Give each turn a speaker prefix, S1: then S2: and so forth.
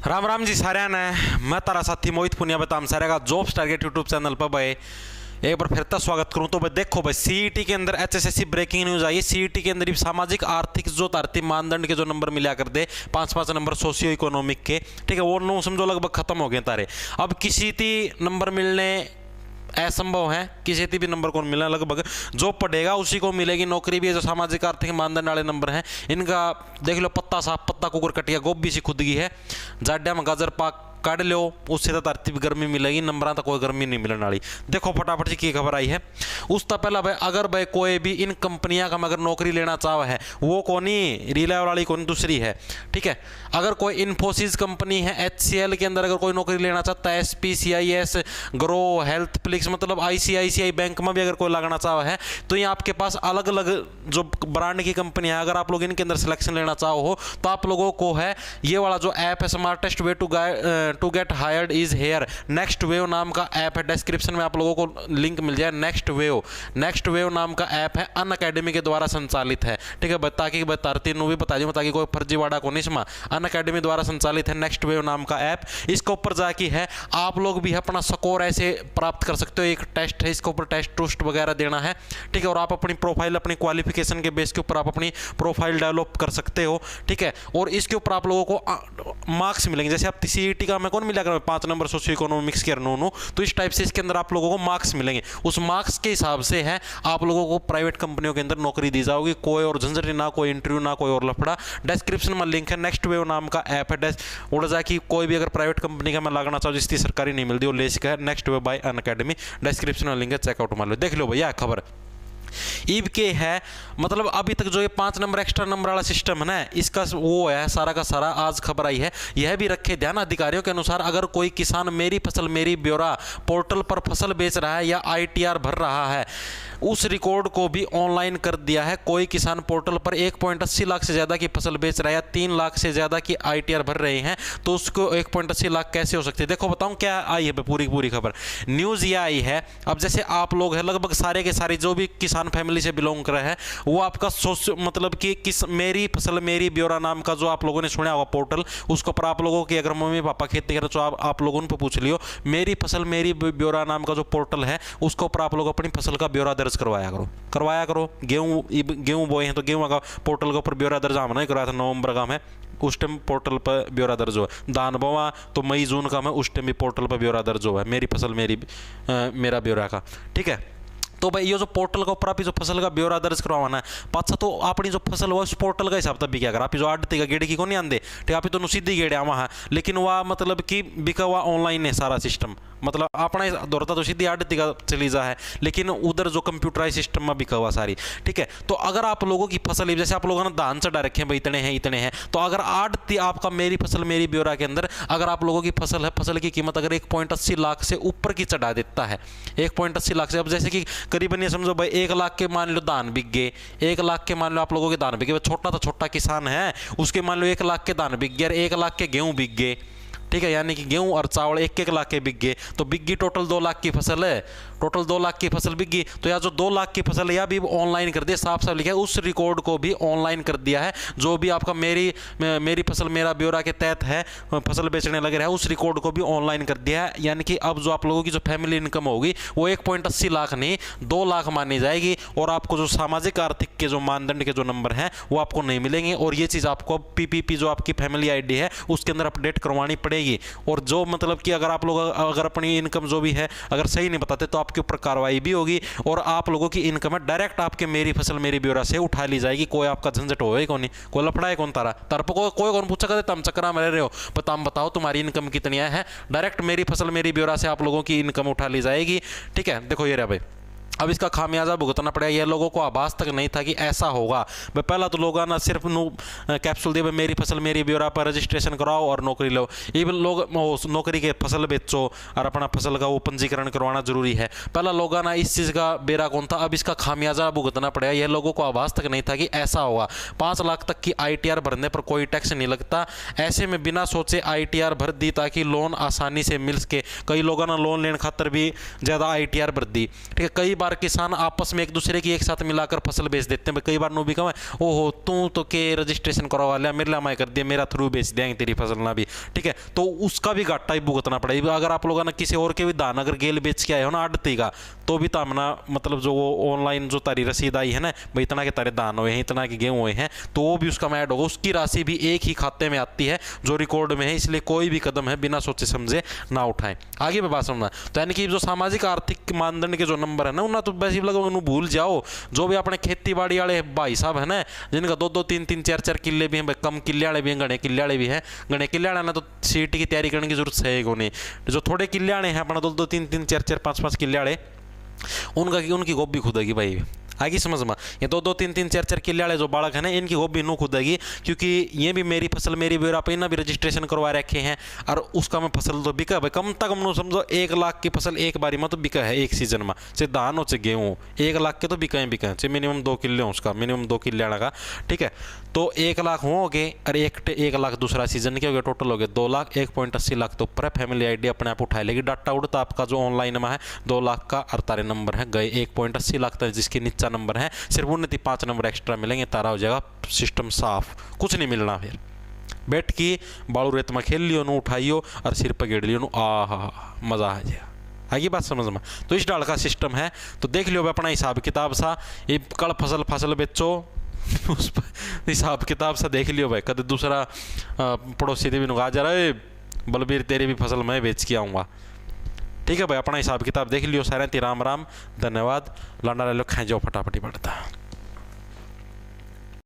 S1: राम राम जी सारे ने मैं तारा साथी मोहित पुनिया बताम सारे का जॉब्स टारगेट यूट्यूब चैनल पर भाई एक बार फिर तक स्वागत करूं। तो भाई देखो भाई सीईटी के अंदर एचएसएससी ब्रेकिंग न्यूज आई है। सीईटी के अंदर सामाजिक आर्थिक जो आर्थिक मानदंड के जो नंबर मिला कर दे 5-5 नंबर सोशियो इकोनॉमिक के, ठीक है, वो नो समझो लगभग खत्म हो गए तारे। अब किसी ती नंबर मिलने असंभव है, किसी भी नंबर को मिलना, लगभग जो पढ़ेगा उसी को मिलेगी नौकरी भी। जो सामाजिक आर्थिक मानदंड वाले नंबर हैं इनका देख लो, पत्ता साफ पत्ता कुकर कटिया गोभी सी खुदगी है, जाड्या में गाजर पाक काट लो, उससे तो तरतीब गर्मी मिलेगी, नंबर तक कोई गर्मी नहीं मिलने वाली। देखो फटाफट से की खबर आई है। उसका पहला भाई अगर भाई कोई भी इन कंपनियां का अगर नौकरी लेना चाहे है, वो कौनी रिलायबल वाली कौन दूसरी है, ठीक है। अगर कोई इन्फोसिस कंपनी है, HCL के अंदर अगर कोई नौकरी लेना चाहता है, SPCIS, ग्रो, हेल्थ प्लिक्स, मतलब ICICI बैंक में भी अगर कोई लगना चाहे है, तो ये आपके पास अलग अलग जो ब्रांड की कंपनियां है, अगर आप लोग इनके अंदर सिलेक्शन लेना चाहो हो तो आप लोगों को है ये वाला जो ऐप है smartest way to get hired is here, next wave नाम का ऐप है। डिस्क्रिप्शन में आप लोगों को लिंक मिल जाए। नेक्स्ट वेव नाम का ऐप है, अन अकेडमी के द्वारा संचालित है, ठीक है, ताकि बताती भी बता दूं ताकि कोई फर्जीवाड़ा को नहीं समा। अन अकेडमी द्वारा संचालित है नेक्स्ट वेव नाम का ऐप। इसके ऊपर जाके है आप लोग भी अपना स्कोर ऐसे प्राप्त कर सकते हो। एक टेस्ट है, इसके ऊपर टेस्ट टूस्ट वगैरह देना है, ठीक है, और आप अपनी प्रोफाइल अपनी क्वालिफिकेशन के बेस के ऊपर आप अपनी प्रोफाइल डेवलप कर सकते हो, ठीक है। और इसके ऊपर आप लोगों को मार्क्स मिलेंगे। जैसे आप सीईटी का मैं कौन मिला कर 5 नंबर सोशियो इकोनॉमिक्स के नो, तो इस टाइप से इसके अंदर आप लोगों को मार्क्स मिलेंगे। उस मार्क्स के हिसाब से है आप लोगों को प्राइवेट कंपनियों के अंदर नौकरी दी जाएगी। कोई और झंझट ना, कोई इंटरव्यू ना, कोई और लफड़ा। डिस्क्रिप्शन में लिंक है, नेक्स्ट वेव नाम का ऐप है। उड़ जा कि कोई भी अगर प्राइवेट कंपनी का मैं लगना चाहूँ जिसकी सरकारी नहीं मिलती, वो ले सका है नेक्स्ट वेव बाय अन अकेडमी। डिस्क्रिप्शन में लिंक है, चेकआउट मार लो, देख लो भैया खबर ईब के है। मतलब अभी तक जो ये 5 नंबर एक्स्ट्रा नंबर वाला सिस्टम है ना, इसका वो है सारा का सारा आज खबर आई है। यह भी रखे ध्यान, अधिकारियों के अनुसार अगर कोई किसान मेरी फसल मेरी ब्यौरा पोर्टल पर फसल बेच रहा है या ITR भर रहा है, उस रिकॉर्ड को भी ऑनलाइन कर दिया है। कोई किसान पोर्टल पर 1.80 लाख से ज़्यादा की फसल बेच रहा है या 3 लाख से ज़्यादा की ITR भर रहे हैं, तो उसको 1.80 लाख कैसे हो सकती है। देखो बताऊं क्या आई है पूरी खबर न्यूज़ ये आई है। अब जैसे आप लोग हैं लगभग सारे के सारे जो भी किसान फैमिली से बिलोंग कर रहे हैं, वो आपका मतलब कि किस मेरी फसल मेरी ब्यौरा नाम का जो आप लोगों ने सुना होगा पोर्टल, उसको पर आप लोगों की अगर मम्मी पापा खेती करें तो आप लोगों को पूछ लियो, मेरी फसल मेरी ब्यौरा नाम का जो पोर्टल है उसको पर आप लोग अपनी फसल का ब्यौरा दर्ज करवाया करो। गेहूं बोए हैं तो गेहूं का पोर्टल के ऊपर ब्यौरा दर्ज हमने करवाया था नवंबर का में, उस टाइम पोर्टल पर ब्यौरा दर्ज हुआ। धान बोवा तो मई जून का में, उस टाइम भी पोर्टल पर ब्यौरा दर्ज हुआ है मेरी फसल मेरा ब्यौरा का, ठीक है। तो भाई ये जो पोर्टल का ऊपर आप जो फसल का ब्यौरा दर्ज करवाना है, पाछा तो अपनी जो फसल हुआ उस पोर्टल का हिसाब तक भी क्या कर आप जो आड़ती का गेड़ की को नहीं आंदे, ठीक, आप तो सीधी गेड़े आवा है, लेकिन वह मतलब कि बिका हुआ ऑनलाइन है सारा सिस्टम। मतलब अपना दौड़ता तो सीधी आड़ती का चली जा है, लेकिन उधर जो कंप्यूटराइज सिस्टम में बिका हुआ सारी, ठीक है। तो अगर आप लोगों की फसल जैसे आप लोगों ने धान चढ़ा रखे हैं भाई इतने हैं, तो अगर आड़ती आपका मेरी फसल मेरी ब्यौरा के अंदर अगर आप लोगों की फसल है, फसल की कीमत अगर 1.80 लाख से ऊपर की चढ़ा देता है, 1.80 लाख से, अब जैसे कि करीबन ये समझो भाई 1 लाख के मान लो धान बिक गए, 1 लाख के मान लो आप लोगों के धान बिक गए, छोटा तो छोटा किसान है उसके मान लो 1 लाख के धान बिक गए, 1 लाख के गेहूं बिक गए, ठीक है, यानी कि गेहूं और चावल 1-1 लाख के बिक गए, तो बिक गई टोटल 2 लाख की फसल है, टोटल 2 लाख की फसल बिक गई। तो या जो 2 लाख की फसल है या भी ऑनलाइन कर दिया, साफ साफ लिखा है उस रिकॉर्ड को भी ऑनलाइन कर दिया है। जो भी आपका मेरी फसल मेरा ब्यौरा के तहत है फसल बेचने लगे रहा है, उस रिकॉर्ड को भी ऑनलाइन कर दिया है। यानी कि अब जो आप लोगों की जो फैमिली इनकम होगी वो 1.80 लाख नहीं 2 लाख मानी जाएगी, और आपको जो सामाजिक आर्थिक के जो मानदंड के जो नंबर हैं वो आपको नहीं मिलेंगे। और ये चीज़ आपको PPP जो आपकी फैमिली ID है उसके अंदर अपडेट करवानी पड़ेगी। और जो मतलब कि अगर आप लोग अगर अपनी इनकम जो भी है अगर सही नहीं बताते तो आपके ऊपर कार्रवाई भी होगी, और आप लोगों की इनकम है डायरेक्ट आपके मेरी फसल मेरी ब्यौरा से उठा ली जाएगी। कोई आपका झंझट होगा कौन, कोई लफड़ा है कौन तारा पर कोई कौन पूछा करते तुम चक्रा में रह रहे हो, तुम बताओ तुम्हारी इनकम कितनी है, डायरेक्ट मेरी फसल मेरी ब्यौरा से आप लोगों की इनकम उठा ली जाएगी, ठीक है। देखो ये रहा भाई, अब इसका खामियाजा भुगतना पड़ेगा। ये लोगों को आभास तक नहीं था कि ऐसा होगा। भाई पहला तो लोग ना सिर्फ कैप्सूल दिए मेरी फसल मेरी ब्यौरा पर रजिस्ट्रेशन कराओ और नौकरी लो, इवन लोग नौकरी के फसल बेचो और अपना फसल का वो पंजीकरण करवाना जरूरी है। पहला लोग ना इस चीज़ का बेरा कौन था, अब इसका खामियाजा भुगतना पड़ेगा। यह लोगों को आभास तक नहीं था कि ऐसा होगा। 5 लाख तक की ITR भरने पर कोई टैक्स नहीं लगता। ऐसे में बिना सोचे ITR भर दी ताकि लोन आसानी से मिल सके। कई लोगों ने लोन लेने खातर भी ज़्यादा ITR भर दी, ठीक है। कई बार किसान आपस में एक दूसरे की एक साथ मिलाकर फसल बेच देते हैं। कई बार नो भी कहा ओहो तू तो के रजिस्ट्रेशन करवा लिया, मेरे मैं कर दिया, मेरा थ्रू बेच देंगे तेरी फसल ना भी, ठीक है, तो उसका भी घाटा ही भुगतना पड़ेगा। अगर आप लोगों ने किसी और के भी धान अगर गेल बेच के आए हो ना आड़ती का, तो भी तामना मतलब जो वो ऑनलाइन जो तारी रसीद आई है ना भाई इतना के तारे धान हुए हैं, इतना के गेहूँ हुए हैं, तो वो भी उसका में ऐड होगा, उसकी राशि भी एक ही खाते में आती है जो रिकॉर्ड में है। इसलिए कोई भी कदम है बिना सोचे समझे ना उठाएं। आगे मैं बात समझना तो यानी कि जो सामाजिक आर्थिक मानदंड के जो नंबर है ना उन्हें तो वैसे लगभग भूल जाओ। जो भी अपने खेती बाड़ी वाले भाई साहब है ना जिनका 2-2 3-3 4-4 किले भी हैं, कम किले वाले भी हैं, घने किले वाले भी हैं। घने किले वाले ना तो सीटी की तैयारी करने की जरूरत है को नहीं। जो थोड़े किले वाले हैं अपना 2-2 3-3 4-4 5-5 किले वाले उनकी गोभी खुदेगी भाई। आगे समझ में ये 2-2 3-3 4-4 किले वाले जो बालक है ना इनकी गोभी नू खुदेगी, क्योंकि ये भी मेरी फसल मेरी बेरा पे ना भी रजिस्ट्रेशन करवा रखे हैं और उसका मैं फसल तो बिका भाई। कम तक हम समझो 1 लाख की फसल एक बारी में तो बिका है एक सीजन में, चाहे धान हो चाहे गेहूँ 1 लाख के तो बिका है चाहे मिनिमम 2 किले हो उसका, मिनिमम 2 किले वाला का, ठीक है। तो 1 लाख हो गए और 1 लाख दूसरा सीजन के हो गया, टोटल हो गया 2 लाख। 1.80 लाख तो ऊपर है। फैमिली आईडी अपने आप उठा लेगी, डाटा उड़ता आपका जो ऑनलाइन में है 2 लाख का और तारे नंबर है गए 1.80 लाख तक, जिसके नीचा नंबर है सिर्फ 5 नंबर एक्स्ट्रा मिलेंगे, तारा हो जाएगा सिस्टम साफ, कुछ नहीं मिलना। फिर बैठ की बालू रेत में खेल लियो नू उठाइयो और सिर पर गेड़ लियो नू, मज़ा आ जाएगा। आगे बात समझ में। तो इस डाल का सिस्टम है, तो देख लियो अपना हिसाब किताब सा, ये कल फसल बेचो उस पर हिसाब किताब सा देख लियो भाई। कद दूसरा पड़ोसी भी नुगा जा रहा है बलबीर तेरी भी फसल मैं बेच के आऊँगा, ठीक है भाई। अपना हिसाब किताब देख लियो सारे। राम राम, धन्यवाद। लाना ले लो खाए जाओ फटाफटी पड़ता।